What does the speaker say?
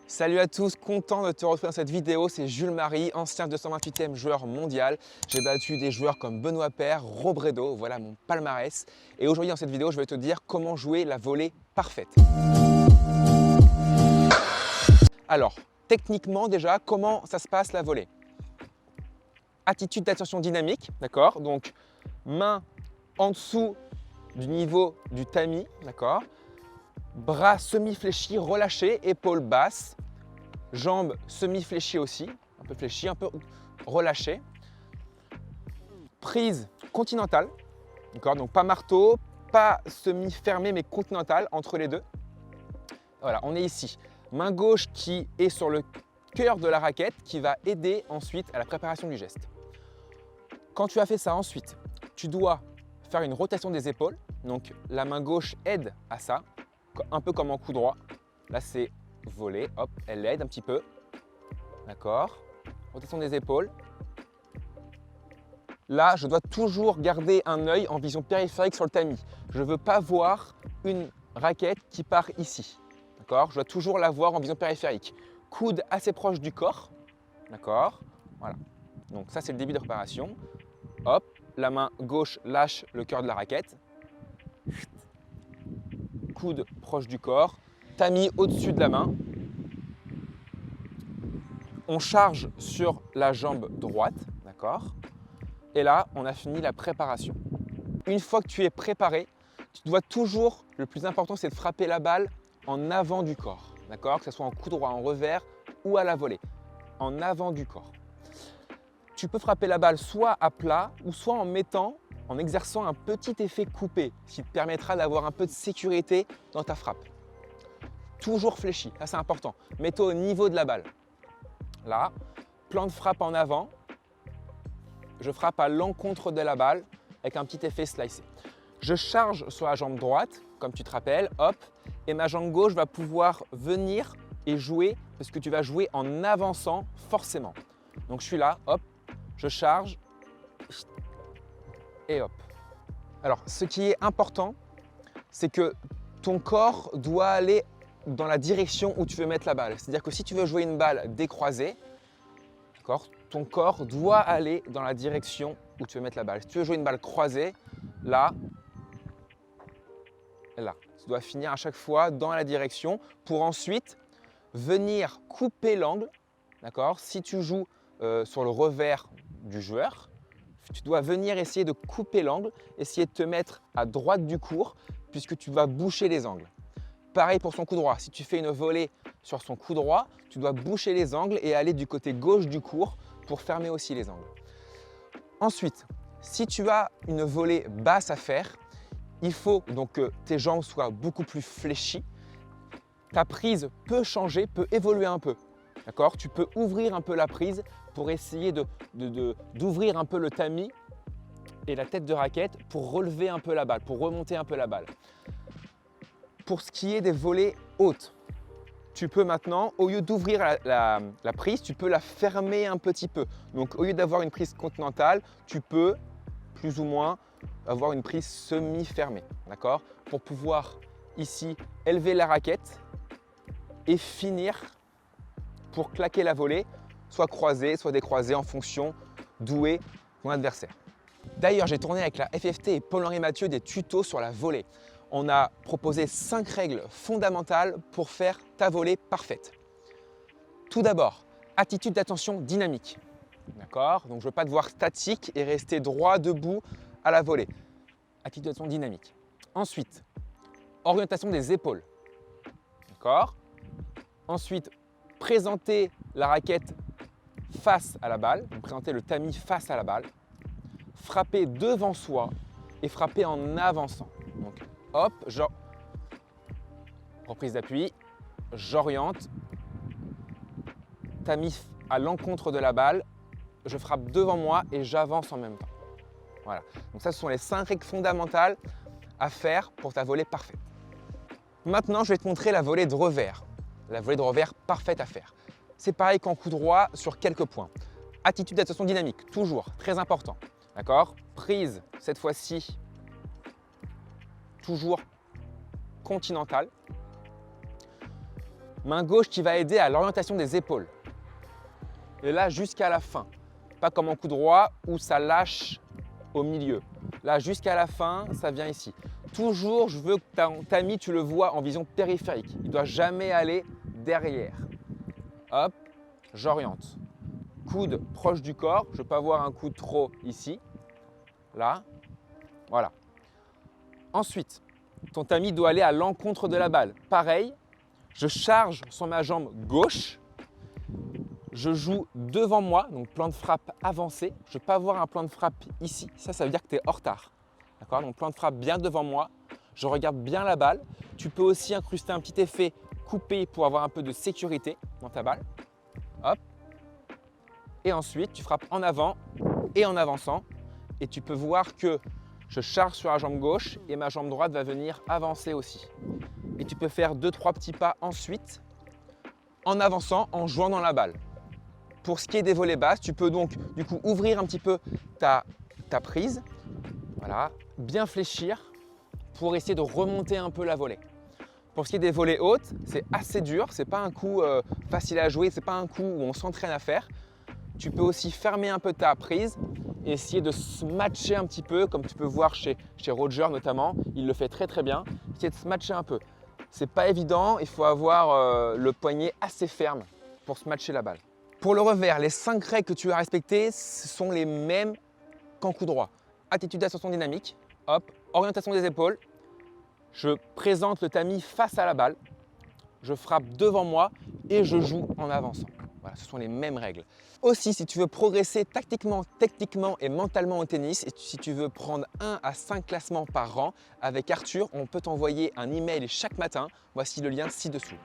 Salut à tous, content de te retrouver dans cette vidéo, c'est Jules Marie, ancien 228e joueur mondial. J'ai battu des joueurs comme Benoît Paire, Robredo, voilà mon palmarès. Et aujourd'hui dans cette vidéo, je vais te dire comment jouer la volée parfaite. Alors, techniquement déjà, comment ça se passe la volée? Attitude d'attention dynamique, d'accord? Donc, main en dessous du niveau du tamis, d'accord? Bras semi-fléchis, relâchés, épaules basses. Jambes semi-fléchies aussi, un peu fléchies, un peu relâchées. Prise continentale, d'accord, donc pas marteau, pas semi-fermé mais continentale entre les deux. Voilà, on est ici. Main gauche qui est sur le cœur de la raquette qui va aider ensuite à la préparation du geste. Quand tu as fait ça ensuite, tu dois faire une rotation des épaules. Donc la main gauche aide à ça, un peu comme en coup droit. Là c'est voler, hop, elle aide un petit peu. D'accord. Rotation des épaules. Là, je dois toujours garder un œil en vision périphérique sur le tamis. Je ne veux pas voir une raquette qui part ici. D'accord. Je dois toujours la voir en vision périphérique. Coude assez proche du corps. D'accord. Voilà. Donc ça, c'est le début de préparation. Hop, la main gauche lâche le cœur de la raquette. Coude proche du corps. Tamis au-dessus de la main. On charge sur la jambe droite, d'accord? Et là, on a fini la préparation. Une fois que tu es préparé, tu dois toujours, le plus important, c'est de frapper la balle en avant du corps, d'accord? Que ce soit en coup droit, en revers ou à la volée, en avant du corps. Tu peux frapper la balle soit à plat ou soit en exerçant un petit effet coupé, ce qui te permettra d'avoir un peu de sécurité dans ta frappe. Toujours fléchi, ça c'est important. Mets-toi au niveau de la balle. Là, plan de frappe en avant, je frappe à l'encontre de la balle avec un petit effet slicé. Je charge sur la jambe droite, comme tu te rappelles, hop, et ma jambe gauche va pouvoir venir et jouer parce que tu vas jouer en avançant forcément. Donc je suis là, hop, je charge et hop. Alors ce qui est important, c'est que ton corps doit aller dans la direction où tu veux mettre la balle. C'est-à-dire que si tu veux jouer une balle décroisée, ton corps doit aller dans la direction où tu veux mettre la balle. Si tu veux jouer une balle croisée, là, là. Tu dois finir à chaque fois dans la direction pour ensuite venir couper l'angle. Si tu joues sur le revers du joueur, tu dois venir essayer de couper l'angle, essayer de te mettre à droite du court puisque tu vas boucher les angles. Pareil pour son coup droit. Si tu fais une volée sur son coup droit, tu dois boucher les angles et aller du côté gauche du court pour fermer aussi les angles. Ensuite, si tu as une volée basse à faire, il faut donc que tes jambes soient beaucoup plus fléchies. Ta prise peut changer, peut évoluer un peu. Tu peux ouvrir un peu la prise pour essayer d'ouvrir un peu le tamis et la tête de raquette pour relever un peu la balle, pour remonter un peu la balle. Pour ce qui est des volées hautes, tu peux maintenant, au lieu d'ouvrir la prise, tu peux la fermer un petit peu. Donc au lieu d'avoir une prise continentale, tu peux plus ou moins avoir une prise semi-fermée, d'accord? Pour pouvoir ici élever la raquette et finir pour claquer la volée, soit croisée, soit décroisée en fonction d'où est ton adversaire. D'ailleurs, j'ai tourné avec la FFT et Paul-Henri Mathieu des tutos sur la volée. On a proposé 5 règles fondamentales pour faire ta volée parfaite. Tout d'abord, attitude d'attention dynamique. D'accord? Donc je ne veux pas te voir statique et rester droit debout à la volée. Attitude d'attention dynamique. Ensuite, orientation des épaules. D'accord? Ensuite, présenter la raquette face à la balle, donc présenter le tamis face à la balle. Frapper devant soi et frapper en avançant. Donc hop, reprise d'appui, j'oriente, tamis à l'encontre de la balle, je frappe devant moi et j'avance en même temps. Voilà, donc ça ce sont les 5 règles fondamentales à faire pour ta volée parfaite. Maintenant, je vais te montrer la volée de revers. La volée de revers parfaite à faire. C'est pareil qu'en coup droit sur quelques points. Attitude d'attention dynamique, toujours, très important. D'accord? Prise, cette fois-ci, toujours continentale. Main gauche qui va aider à l'orientation des épaules. Et là, jusqu'à la fin. Pas comme en coup droit où ça lâche au milieu. Là, jusqu'à la fin, ça vient ici. Toujours, je veux que ton tamis, tu le vois en vision périphérique. Il ne doit jamais aller derrière. Hop, j'oriente. Coude proche du corps. Je ne veux pas avoir un coude trop ici. Là, voilà. Ensuite, ton tamis doit aller à l'encontre de la balle. Pareil, je charge sur ma jambe gauche. Je joue devant moi, donc plan de frappe avancé. Je ne veux pas avoir un plan de frappe ici. Ça veut dire que tu es en retard. D'accord? Donc plan de frappe bien devant moi. Je regarde bien la balle. Tu peux aussi incruster un petit effet coupé pour avoir un peu de sécurité dans ta balle. Hop. Et ensuite, tu frappes en avant et en avançant. Et tu peux voir que je charge sur la jambe gauche et ma jambe droite va venir avancer aussi. Et tu peux faire 2-3 petits pas ensuite en avançant, en jouant dans la balle. Pour ce qui est des volées basses, tu peux donc du coup ouvrir un petit peu ta prise, voilà, bien fléchir pour essayer de remonter un peu la volée. Pour ce qui est des volées hautes, c'est assez dur, c'est pas un coup facile à jouer, c'est pas un coup où on s'entraîne à faire. Tu peux aussi fermer un peu ta prise et essayer de se matcher un petit peu, comme tu peux voir chez Roger notamment, il le fait très très bien. Essayer de se matcher un peu. C'est pas évident, il faut avoir le poignet assez ferme pour se matcher la balle. Pour le revers, les 5 règles que tu as respectées, ce sont les mêmes qu'en coup droit. Attitude d'ascension dynamique, hop, orientation des épaules. Je présente le tamis face à la balle. Je frappe devant moi et je joue en avançant. Voilà, ce sont les mêmes règles. Aussi, si tu veux progresser tactiquement, techniquement et mentalement au tennis, et si tu veux prendre 1 à 5 classements par an, avec Arthur, on peut t'envoyer un email chaque matin. Voici le lien ci-dessous.